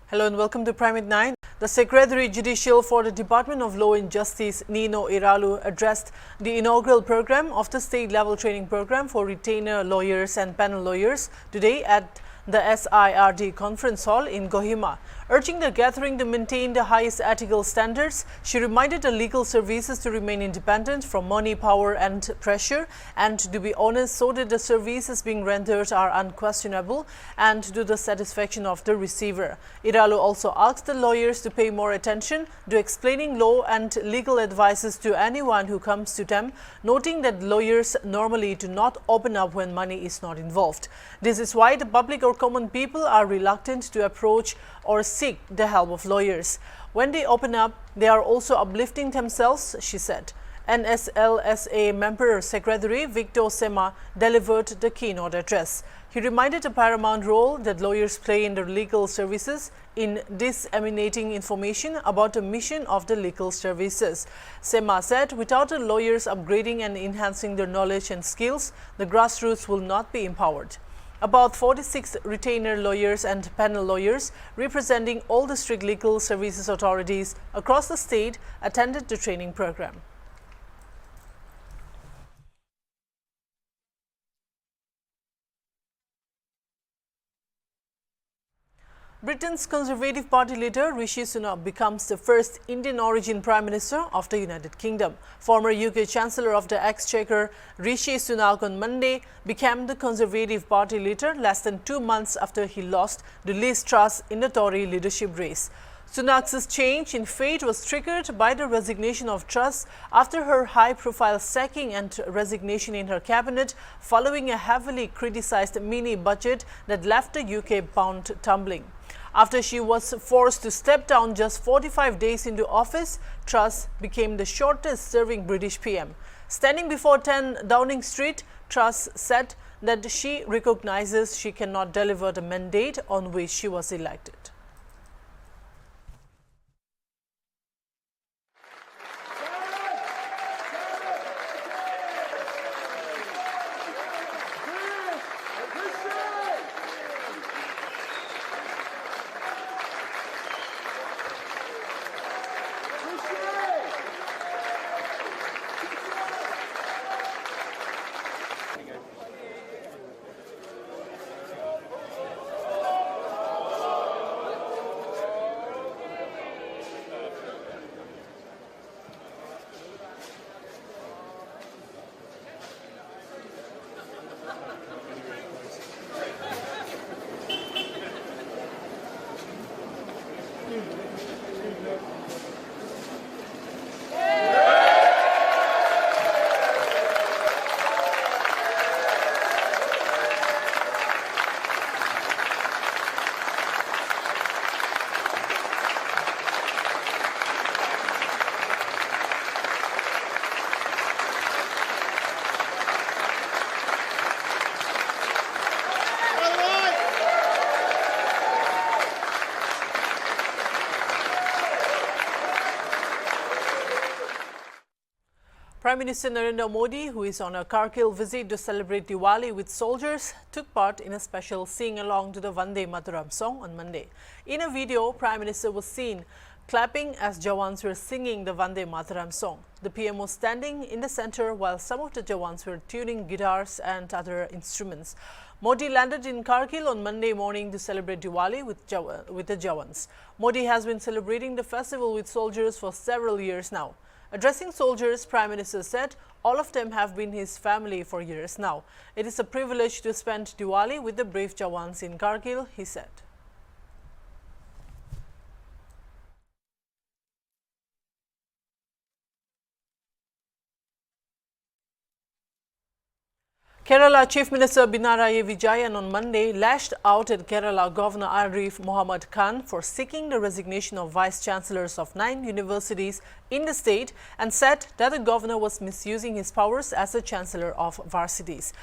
Hello and welcome to Prime at 9. The Secretary Judicial for the Department of Law and Justice, Nino Iralu, addressed the inaugural program of the state-level training program for retainer lawyers and panel lawyers today at the SIRD Conference Hall in Kohima. Urging the gathering to maintain the highest ethical standards, she reminded the legal services to remain independent from money, power and pressure and to be honest so that the services being rendered are unquestionable and to the satisfaction of the receiver. Iralu also asked the lawyers to pay more attention to explaining law and legal advices to anyone who comes to them, noting that lawyers normally do not open up when money is not involved. This is why the public or common people are reluctant to approach or seek the help of lawyers. When they open up, they are also uplifting themselves, she said. NSLSA member secretary Victor Sema delivered the keynote address. He reminded the paramount role that lawyers play in the legal services in disseminating information about the mission of the legal services. Sema said, without the lawyers upgrading and enhancing their knowledge and skills, the grassroots will not be empowered. About 46 retainer lawyers and panel lawyers representing all district legal services authorities across the state attended the training program. Britain's Conservative Party leader Rishi Sunak becomes the first Indian origin Prime Minister of the United Kingdom. Former UK Chancellor of the Exchequer Rishi Sunak on Monday became the Conservative Party leader less than 2 months after he lost to Liz Truss in the Tory leadership race. Sunak's change in fate was triggered by the resignation of Truss after her high-profile sacking and resignation in her cabinet following a heavily criticized mini-budget that left the UK pound tumbling. After she was forced to step down just 45 days into office, Truss became the shortest-serving British PM. Standing before 10 Downing Street, Truss said that she recognizes she cannot deliver the mandate on which she was elected. Prime Minister Narendra Modi, who is on a Kargil visit to celebrate Diwali with soldiers, took part in a special sing-along to the Vande Mataram song on Monday. In a video, Prime Minister was seen clapping as Jawans were singing the Vande Mataram song. The PM was standing in the center while some of the Jawans were tuning guitars and other instruments. Modi landed in Kargil on Monday morning to celebrate Diwali with the Jawans. Modi has been celebrating the festival with soldiers for several years now. Addressing soldiers, Prime Minister said all of them have been his family for years now. It is a privilege to spend Diwali with the brave Jawans in Kargil, he said. Kerala Chief Minister Pinarayi Vijayan on Monday lashed out at Kerala Governor Arif Mohammed Khan for seeking the resignation of vice-chancellors of 9 universities in the state and said that the governor was misusing his powers as a chancellor of varsities.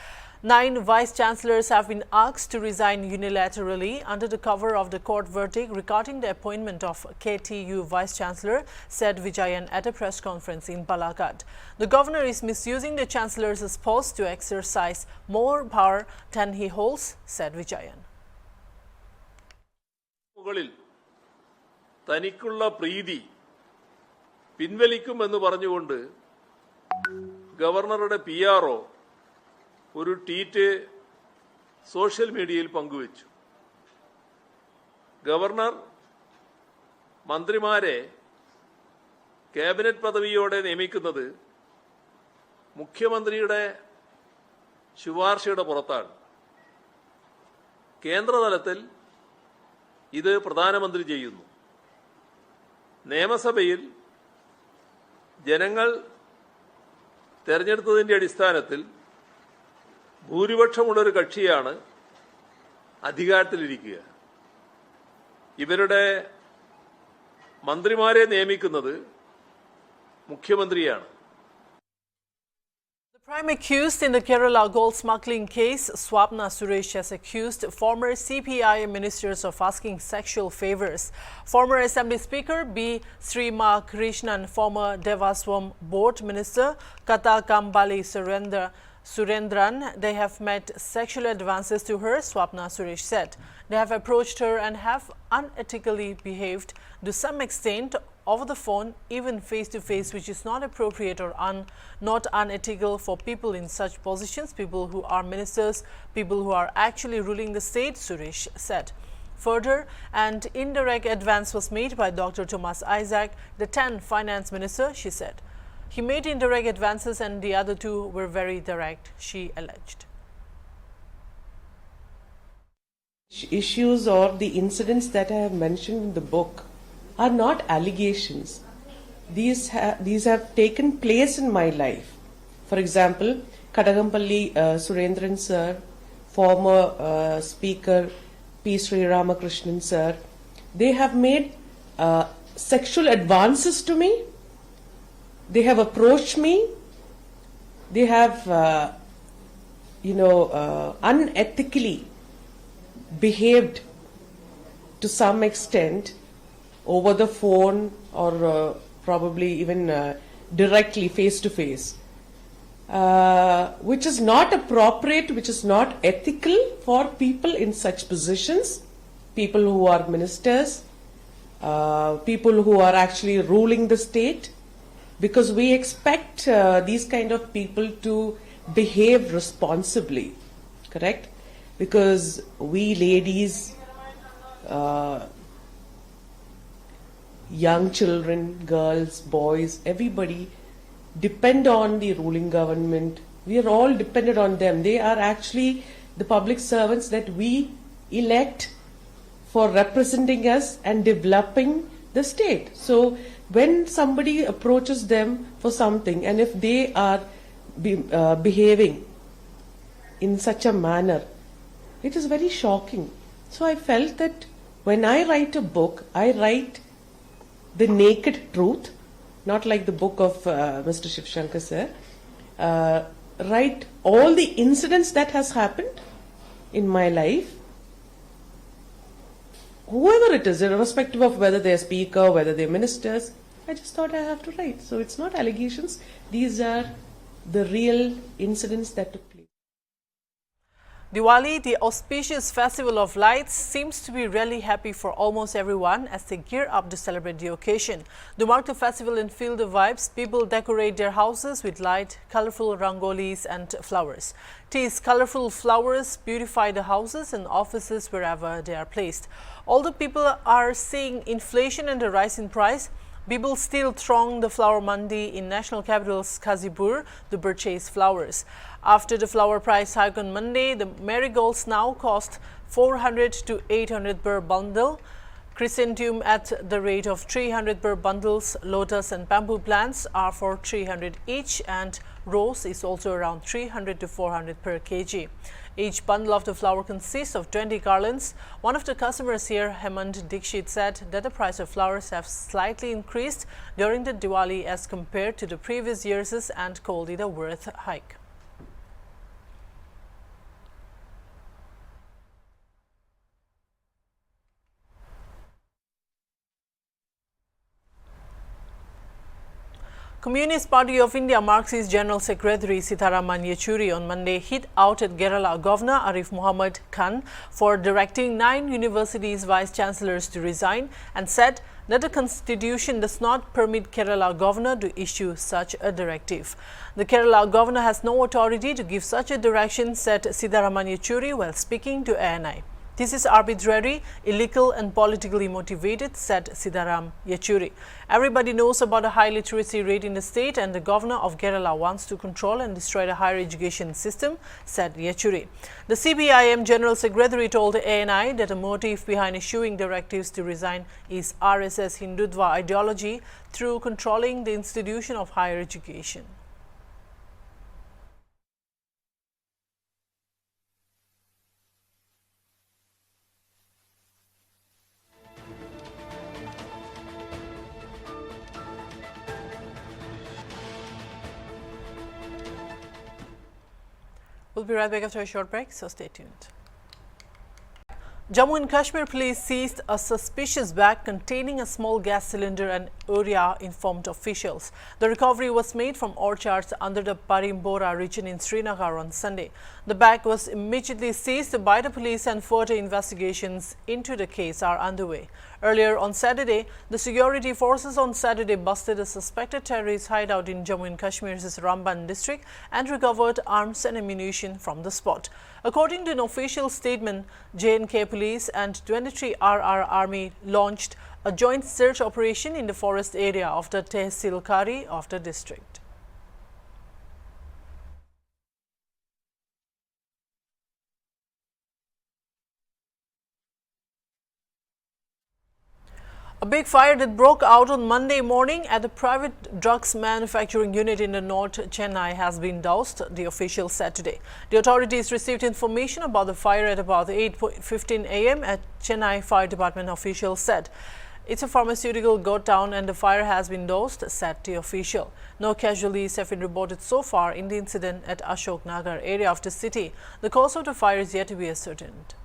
9 vice-chancellors have been asked to resign unilaterally under the cover of the court verdict regarding the appointment of KTU vice-chancellor, said Vijayan at a press conference in Palakkad. The governor is misusing the chancellor's post to exercise more power than he holds, said Vijayan. തനിക്കുള്ള പ്രീതി പിൻവലിക്കുമെന്ന് പറഞ്ഞുകൊണ്ട് ഗവർണറുടെ PRO ഒരു tweet social മീഡിയയിൽ പങ്കുവച്ചു. Governor മന്ത്രിമാരെ cabinet പദവിയോടെ നിയമിക്കുന്നത് മുഖ്യമന്ത്രിയുടെ ശുപാർശയുടെ പുറത്താണ്. കേന്ദ്രതലത്തിൽ ഇത് പ്രധാനമന്ത്രി ചെയ്യുന്നു. നിയമസഭയിൽ ജനങ്ങൾ തെരഞ്ഞെടുത്തതിന്റെ അടിസ്ഥാനത്തിൽ ഭൂരിപക്ഷമുള്ളൊരു കക്ഷിയാണ് അധികാരത്തിലിരിക്കുക. ഇവരുടെ മന്ത്രിമാരെ നിയമിക്കുന്നത് മുഖ്യമന്ത്രിയാണ്. The prime accused in the Kerala gold smuggling case, Swapna Suresh, has accused former CPI ministers of asking sexual favors. Former Assembly Speaker B. Srima Krishnan, former Devaswam Board Minister Kata Kambali Surendran, they have made sexual advances to her, Swapna Suresh said. They have approached her and have unethically behaved to some extent over the phone, even face-to-face, which is not appropriate or not unethical for people in such positions, people who are ministers, people who are actually ruling the state, Suresh said. Further, an indirect advance was made by Dr. Thomas Isaac, the 10th finance minister, she said. He made indirect advances and the other two were very direct, she alleged. Issues or the incidents that I have mentioned in the book are not allegations. These have taken place in my life. For example, Kadagampalli Surendran sir, former Speaker P. Sri Ramakrishnan sir, they have made sexual advances to me. They have approached me. They have, unethically behaved to some extent over the phone or probably even directly face to face, which is not appropriate, which is not ethical for people in such positions, people who are ministers, people who are actually ruling the state, because we expect these kind of people to behave responsibly, correct? Because we ladies, young children, girls, boys, everybody depend on the ruling government. We are all dependent on them. They are actually the public servants that we elect for representing us and developing the state. So when somebody approaches them for something, and if they are behaving in such a manner, it is very shocking. So I felt that when I write a book, I write the naked truth, not like the book of Mr. Shiv Shankar sir. Write all the incidents that has happened in my life, whoever it is, irrespective of whether they're speaker, whether they're ministers. I just thought I have to write. So it's not allegations. These are the real incidents that took place. Diwali, the auspicious festival of lights, seems to be really happy for almost everyone as they gear up to celebrate the occasion. To mark the festival and feel the vibes, people decorate their houses with light, colorful rangolis and flowers. These colorful flowers beautify the houses and offices wherever they are placed. Although people are seeing inflation and a rise in price, people still throng the flower mandi in national capital's Kazipur to purchase flowers. After the flower price hike on Monday, the marigolds now cost 400 to 800 per bundle, chrysanthemum at the rate of 300 per bundles, lotus and bamboo plants are for 300 each, and rose is also around 300 to 400 per kg. Each bundle of the flower consists of 20 garlands. One of the customers here, Hemant Dikshit, said that the price of flowers have slightly increased during the Diwali as compared to the previous years and called it a worth hike. Communist Party of India Marxist General Secretary Sitaram Yechury on Monday hit out at Kerala Governor Arif Muhammad Khan for directing 9 universities' vice-chancellors to resign and said that the constitution does not permit Kerala Governor to issue such a directive. The Kerala Governor has no authority to give such a direction, said Sitaram Yechury while speaking to ANI. This is arbitrary, illegal and politically motivated, said Sitaram Yechury. Everybody knows about the high literacy rate in the state and the governor of Kerala wants to control and destroy the higher education system, said Yechury. The CPIM General Secretary told ANI that the motive behind issuing directives to resign is RSS Hindutva ideology through controlling the institution of higher education. We'll be right back after a short break, so stay tuned. Jammu and Kashmir police seized a suspicious bag containing a small gas cylinder and urea, informed officials. The recovery was made from orchards under the Parimbora region in Srinagar on Sunday. The bag was immediately seized by the police and further investigations into the case are underway. Earlier on Saturday, the security forces busted a suspected terrorist hideout in Jammu and Kashmir's Ramban district and recovered arms and ammunition from the spot. According to an official statement, J&K police and 23 RR Army launched a joint search operation in the forest area of the Tehsil Kari of the district. A big fire that broke out on Monday morning at the private drugs manufacturing unit in the North Chennai has been doused, the officials said today. The authorities received information about the fire at about 8:15 a.m. at Chennai Fire Department officials said. It's a pharmaceutical got down and the fire has been doused, said the official. No casualties have been reported so far in the incident at Ashok Nagar area of the city. The cause of the fire is yet to be ascertained.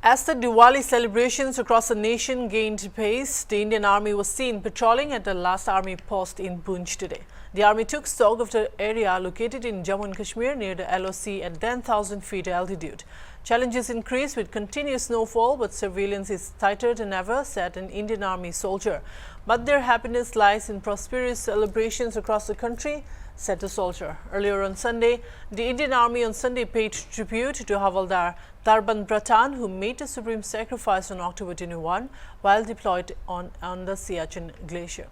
As the Diwali celebrations across the nation gained pace, the Indian Army was seen patrolling at the last army post in Poonch today. The army took stock of the area located in Jammu and Kashmir near the LOC at 10,000 feet altitude. Challenges increase with continuous snowfall, but surveillance is tighter than ever, said an Indian Army soldier. But their happiness lies in prosperous celebrations across the country, said the soldier. Earlier on Sunday, the Indian Army on Sunday paid tribute to Havaldar Tarban Bratan, who made a supreme sacrifice on October 21 while deployed on the Siachen Glacier.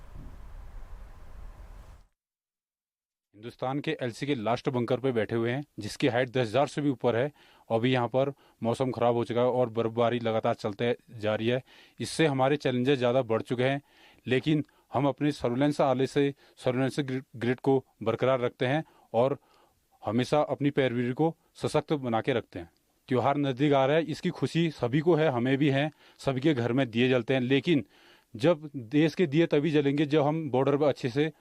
Hindustan के LC के last bunker पे बैठे हुए हैं, जिसकी height 10,000 से भी ऊपर है। अभी यहाँ पर मौसम खराब हो चुका है और बर्फबारी लगातार चलते जा रही है। इससे हमारे चैलेंजेस ज़्यादा बढ़ चुके हैं, लेकिन हम अपने सर्विलेंस ग्रिड को बरकरार रखते हैं और हमेशा अपनी पैरवी को सशक्त बना के रखते हैं। त्योहार नज़दीक आ रहा है, इसकी खुशी सभी को है, हमें भी है। सभी के घर में दिए जलते हैं, लेकिन जब देश के दिए तभी जलेंगे जब हम बॉर्डर पर अच्छे से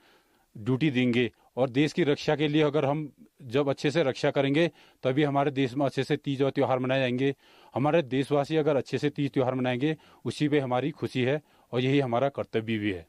ड्यूटी देंगे और देश की रक्षा के लिए अगर हम जब अच्छे से रक्षा करेंगे तभी हमारे देश में अच्छे से तीज और त्यौहार मनाए जाएंगे। हमारे देशवासी अगर अच्छे से तीज त्यौहार मनाएंगे, उसी पे हमारी खुशी है और यही हमारा कर्तव्य भी है।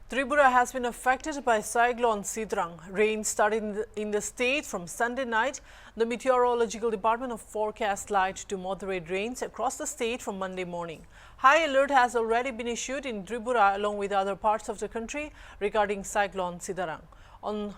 Tripura has been affected by Cyclone Sitrang. Rain started in the state from Sunday night. The Meteorological Department of forecast light to moderate rains across the state from Monday morning. High alert has already been issued in Tripura along with other parts of the country regarding Cyclone Sitrang. On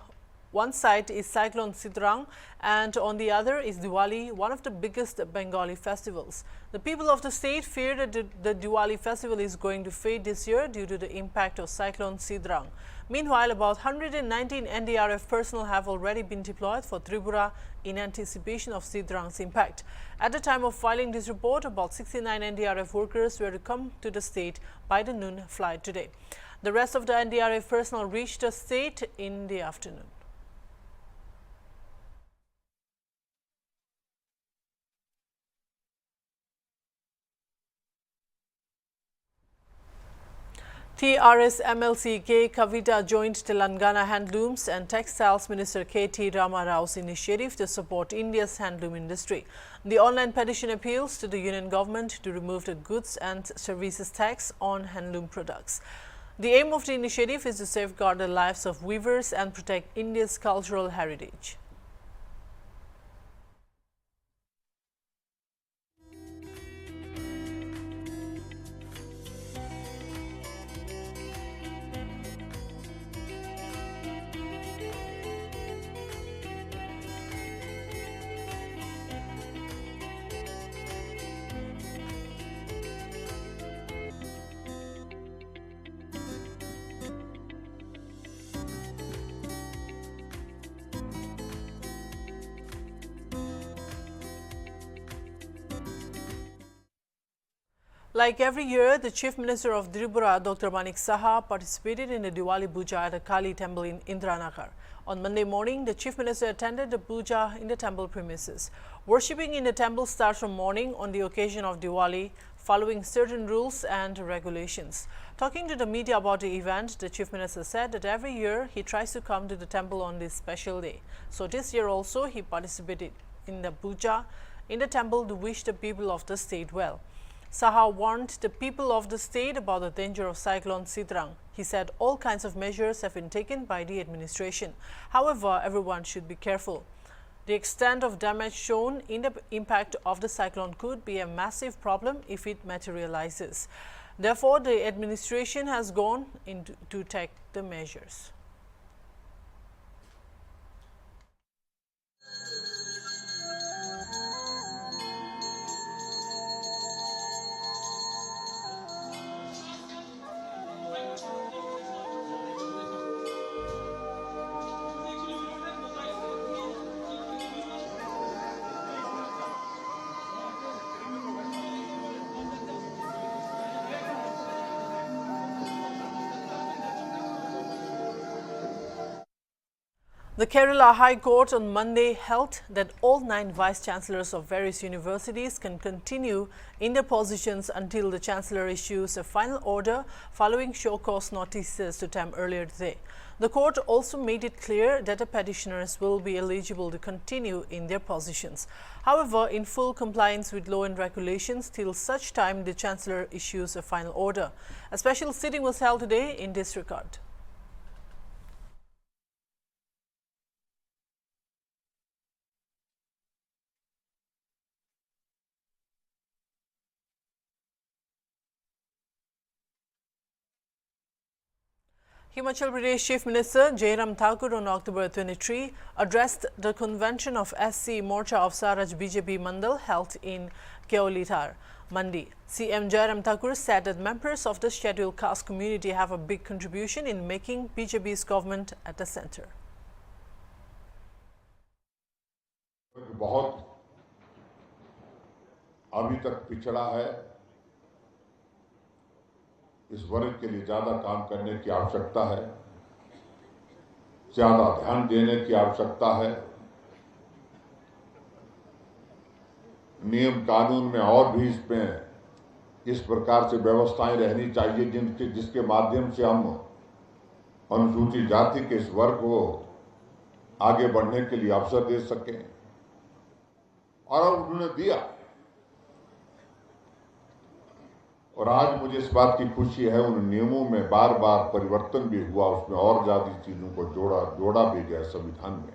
one side is Cyclone Sitrang and on the other is Diwali, one of the biggest Bengali festivals. The people of the state fear that the Diwali festival is going to fade this year due to the impact of Cyclone Sitrang. Meanwhile, about 119 NDRF personnel have already been deployed for Tripura in anticipation of Sitrang's impact. At the time of filing this report, about 69 NDRF workers were to come to the state by the noon flight today. The rest of the NDRF personnel reached the state in the afternoon. TRS MLC K. Kavita joined Telangana Handlooms and Textiles Minister K.T. Rama Rao's initiative to support India's handloom industry. The online petition appeals to the Union government to remove the goods and services tax on handloom products. The aim of the initiative is to safeguard the lives of weavers and protect India's cultural heritage. Like every year, the Chief Minister of Tripura, Dr. Manik Saha, participated in the Diwali Puja at a Kali temple in Indranagar. On Monday morning, the Chief Minister attended the Puja in the temple premises. Worshipping in the temple starts from morning on the occasion of Diwali, following certain rules and regulations. Talking to the media about the event, the Chief Minister said that every year he tries to come to the temple on this special day. So this year also, he participated in the Puja in the temple to wish the people of the state well. Saha warned the people of the state about the danger of Cyclone Sitrang. He said all kinds of measures have been taken by the administration. However, everyone should be careful. The extent of damage shown in the impact of the cyclone could be a massive problem if it materializes. Therefore, the administration has gone into to take the measures. The Kerala High Court on Monday held that all 9 vice-chancellors of various universities can continue in their positions until the chancellor issues a final order following show cause notices to them earlier today. The court also made it clear that the petitioners will be eligible to continue in their positions. However, in full compliance with law and regulations till such time the chancellor issues a final order. A special sitting was held today in this regard. Himachal Pradesh Chief Minister Jairam Thakur on October 23 addressed the convention of SC Morcha of Saraj BJP Mandal held in Keolitar, Monday. CM Jairam Thakur said that members of the scheduled caste community have a big contribution in making BJP's government at the center. बहुत अभी तक पिछड़ा है, इस वर्ग के लिए ज्यादा काम करने की आवश्यकता है, ज्यादा ध्यान देने की आवश्यकता है। नियम कानून में और भी इसमें इस प्रकार से व्यवस्थाएं रहनी चाहिए जिसके माध्यम से हम अनुसूचित जाति के इस वर्ग को आगे बढ़ने के लिए अवसर दे सकें। और उन्होंने दिया, और आज मुझे इस बात की खुशी है उन नियमों में बार बार परिवर्तन भी हुआ, उसमें और ज्यादा चीजों को जोड़ा भी गया संविधान में,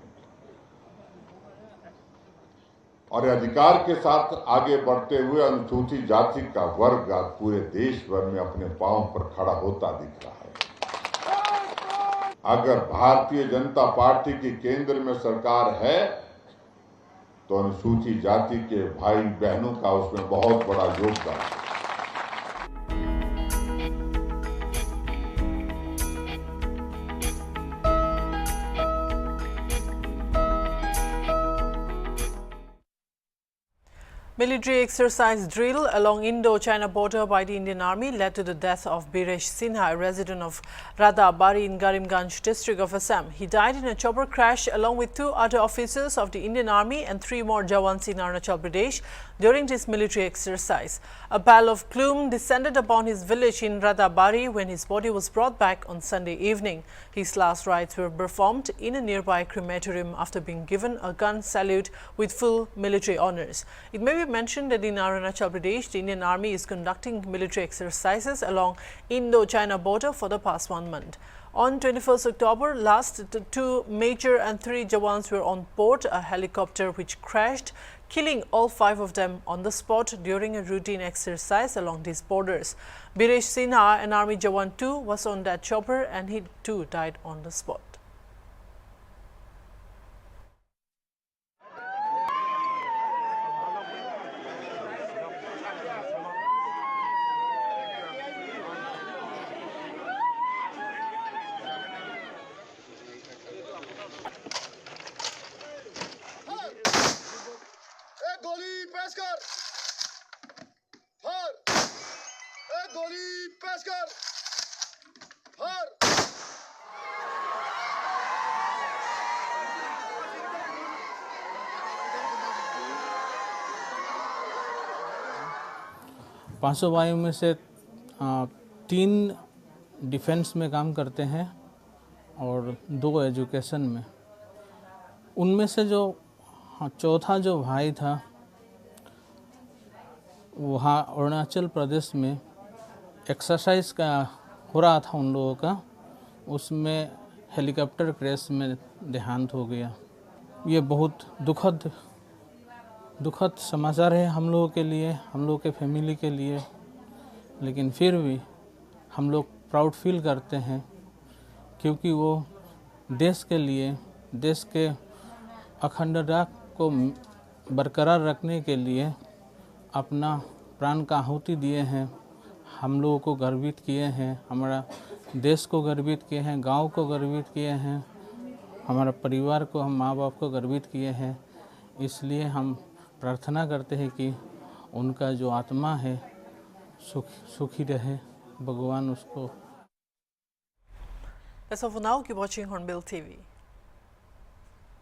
और अधिकार के साथ आगे बढ़ते हुए अनुसूचित जाति का वर्ग आज पूरे देश भर में अपने पांव पर खड़ा होता दिख रहा है। अगर भारतीय जनता पार्टी की केंद्र में सरकार है तो अनुसूचित जाति के भाई बहनों का उसमें बहुत बड़ा योगदान है। Military exercise drill along Indo-China border by the Indian Army led to the death of Biresh Sinha, a resident of Radhabari in Karimganj district of Assam. He died in a chopper crash along with 2 other officers of the Indian Army and 3 more Jawans in Arunachal Pradesh during this military exercise. A pall of gloom descended upon his village in Radhabari when his body was brought back on Sunday evening. His last rites were performed in a nearby crematorium after being given a gun salute with full military honors. It may be mentioned that in Arunachal Pradesh, the Indian Army is conducting military exercises along Indo-China border for the past 1 month. On 21st October, last, the 2 Major and 3 Jawans were on board a helicopter which crashed, killing all 5 of them on the spot during a routine exercise along these borders. Biresh Sinha, an Army Jawan too, was on that chopper and he too died on the spot. गोली पेश कर फर एक गोली पेश कर फर 500 वायु में से 3 डिफेंस में काम करते हैं और 2 एजुकेशन में। उनमें से जो चौथा जो भाई था वहाँ अरुणाचल प्रदेश में एक्सरसाइज का हो रहा था उन लोगों का, उसमें हेलीकॉप्टर क्रैश में देहांत हो गया। ये बहुत दुखद समाचार है हम लोगों के लिए, हम लोगों के फैमिली के लिए, लेकिन फिर भी हम लोग प्राउड फील करते हैं क्योंकि वो देश के लिए, देश के अखंडता को बरकरार रखने के लिए अपना प्राण का आहुति दिए हैं। हम लोगों को गर्वित किए हैं, हमारा देश को गर्वित किए हैं, गांव को गर्वित किए हैं, हमारा परिवार को, हम माँ बाप को गर्वित किए हैं। इसलिए हम प्रार्थना करते हैं कि उनका जो आत्मा है सुखी रहे, भगवान उसको। That's all for now. Keep watching Hornbill TV.